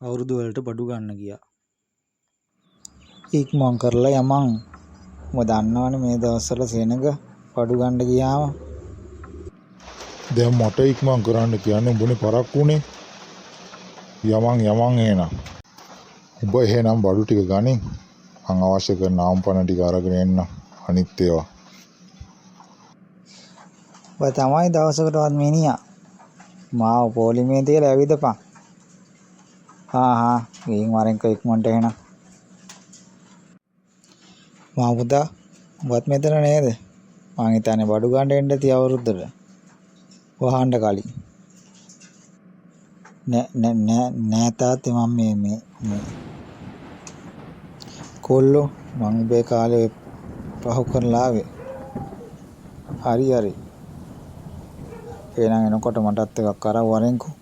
අවුරුදු වලට බඩු ගන්න ගියා. ඉක්මන් කරලා යමන්. ඔබ දන්නවනේ මේ දවස්වල සෙනඟ බඩු ගන්න ගියාම දැන් මට ඉක්මන් කරන්න කියන්නේ උඹනේ පරක්කුනේ. යමන් එහෙනම්. උඹ එහෙනම් බඩු ටික ගනින්. මං අවශ්‍ය කරන ආම්පන ටික අරගෙන එන්න. අනිත් ඒවා. ඔබ තමයි දවසකටවත් මිනිහා. මාව පොලිමේ තියලා ඇවිදපන්. ගිහින් වරෙන්ක ඉක්මනට එහෙනම්. මා පුතා ඔබත් මෙතන නේද? මං හිතන්නේ බඩු ගන්න එන්න තිය අවුරුද්දට. වහන්න කලින්. නෑ තාත්තේ මම මේ කොල්ලෝ මං උඹේ කාලේ පහු කරලා ආවේ. හරි. එහෙනම් එනකොට මටත් එකක් අරන් වරෙන්කෝ.